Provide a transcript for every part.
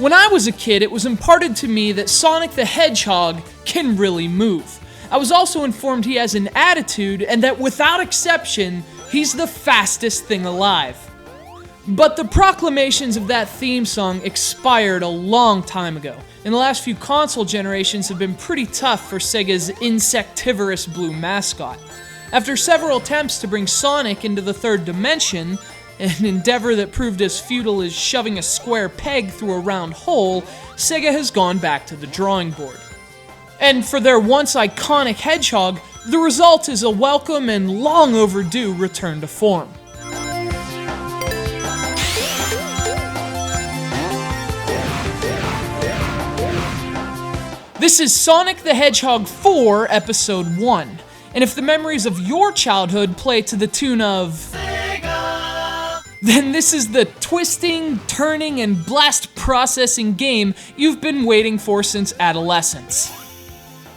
When I was a kid, it was imparted to me that Sonic the Hedgehog can really move. I was also informed he has an attitude and that without exception, he's the fastest thing alive. But the proclamations of that theme song expired a long time ago, and the last few console generations have been pretty tough for Sega's insectivorous blue mascot. After several attempts to bring Sonic into the third dimension, an endeavor that proved as futile as shoving a square peg through a round hole, Sega has gone back to the drawing board. And for their once iconic Hedgehog, the result is a welcome and long overdue return to form. This is Sonic the Hedgehog 4, Episode 1, and if the memories of your childhood play to the tune of Sega, then this is the twisting, turning, and blast processing game you've been waiting for since adolescence.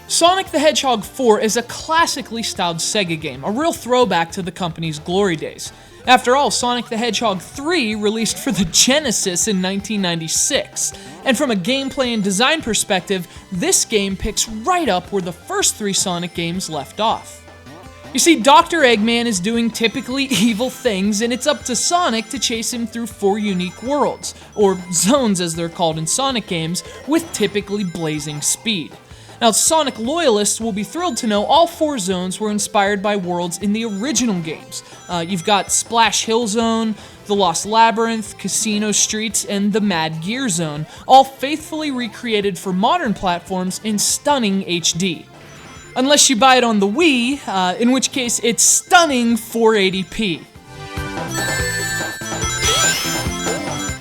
Sonic the Hedgehog 4 is a classically styled Sega game, a real throwback to the company's glory days. After all, Sonic the Hedgehog 3 released for the Genesis in 1996, and from a gameplay and design perspective, this game picks right up where the first three Sonic games left off. You see, Dr. Eggman is doing typically evil things, and it's up to Sonic to chase him through 4 unique worlds, or zones as they're called in Sonic games, with typically blazing speed. Now, Sonic loyalists will be thrilled to know all 4 zones were inspired by worlds in the original games. You've got Splash Hill Zone, the Lost Labyrinth, Casino Streets, and the Mad Gear Zone, all faithfully recreated for modern platforms in stunning HD. Unless you buy it on the Wii, in which case it's stunning 480p.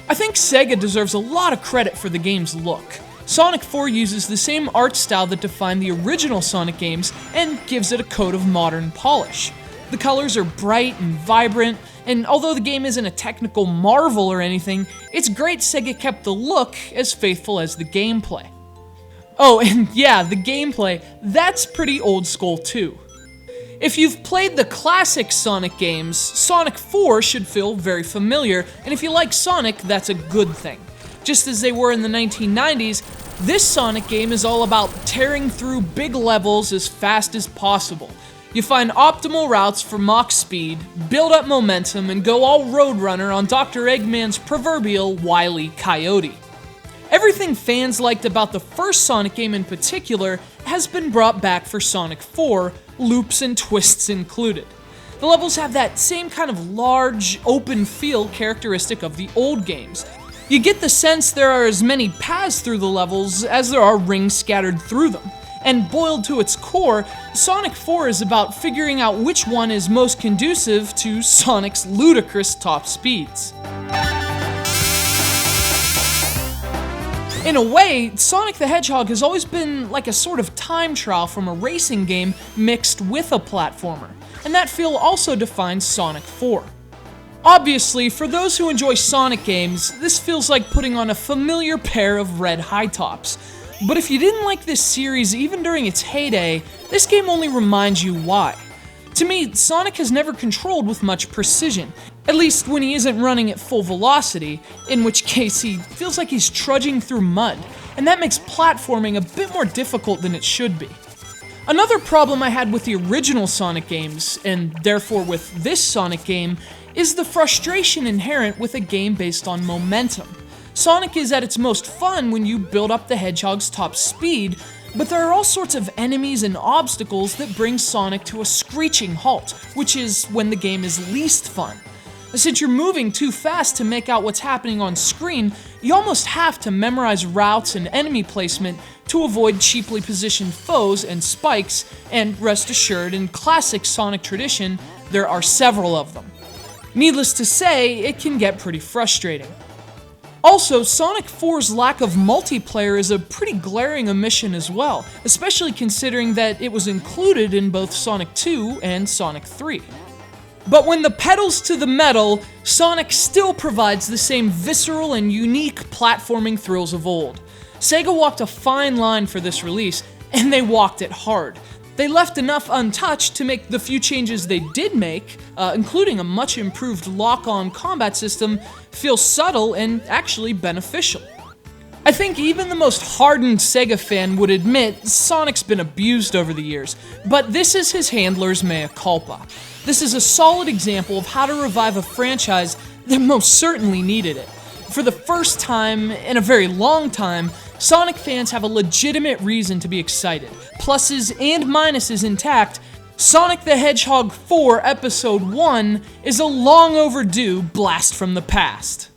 I think Sega deserves a lot of credit for the game's look. Sonic 4 uses the same art style that defined the original Sonic games and gives it a coat of modern polish. The colors are bright and vibrant, and although the game isn't a technical marvel or anything, it's great Sega kept the look as faithful as the gameplay. Oh, and yeah, the gameplay, that's pretty old school too. If you've played the classic Sonic games, Sonic 4 should feel very familiar, and if you like Sonic, that's a good thing. Just as they were in the 1990s, this Sonic game is all about tearing through big levels as fast as possible. You find optimal routes for Mach speed, build up momentum, and go all Roadrunner on Dr. Eggman's proverbial Wile E. Coyote. Everything fans liked about the first Sonic game in particular has been brought back for Sonic 4, loops and twists included. The levels have that same kind of large, open feel characteristic of the old games. You get the sense there are as many paths through the levels as there are rings scattered through them. And boiled to its core, Sonic 4 is about figuring out which one is most conducive to Sonic's ludicrous top speeds. In a way, Sonic the Hedgehog has always been like a sort of time trial from a racing game mixed with a platformer, and that feel also defines Sonic 4. Obviously, for those who enjoy Sonic games, this feels like putting on a familiar pair of red high tops. But if you didn't like this series even during its heyday, this game only reminds you why. To me, Sonic has never controlled with much precision, at least when he isn't running at full velocity, in which case he feels like he's trudging through mud, and that makes platforming a bit more difficult than it should be. Another problem I had with the original Sonic games, and therefore with this Sonic game, is the frustration inherent with a game based on momentum. Sonic is at its most fun when you build up the Hedgehog's top speed, but there are all sorts of enemies and obstacles that bring Sonic to a screeching halt, which is when the game is least fun. Since you're moving too fast to make out what's happening on screen, you almost have to memorize routes and enemy placement to avoid cheaply positioned foes and spikes, and rest assured, in classic Sonic tradition, there are several of them. Needless to say, it can get pretty frustrating. Also, Sonic 4's lack of multiplayer is a pretty glaring omission as well, especially considering that it was included in both Sonic 2 and Sonic 3. But when the pedal's to the metal, Sonic still provides the same visceral and unique platforming thrills of old. Sega walked a fine line for this release, and they walked it hard. They left enough untouched to make the few changes they did make, including a much improved lock-on combat system, feel subtle and actually beneficial. I think even the most hardened Sega fan would admit Sonic's been abused over the years, but this is his handler's mea culpa. This is a solid example of how to revive a franchise that most certainly needed it. For the first time in a very long time, Sonic fans have a legitimate reason to be excited. Pluses and minuses intact, Sonic the Hedgehog 4 Episode 1 is a long overdue blast from the past.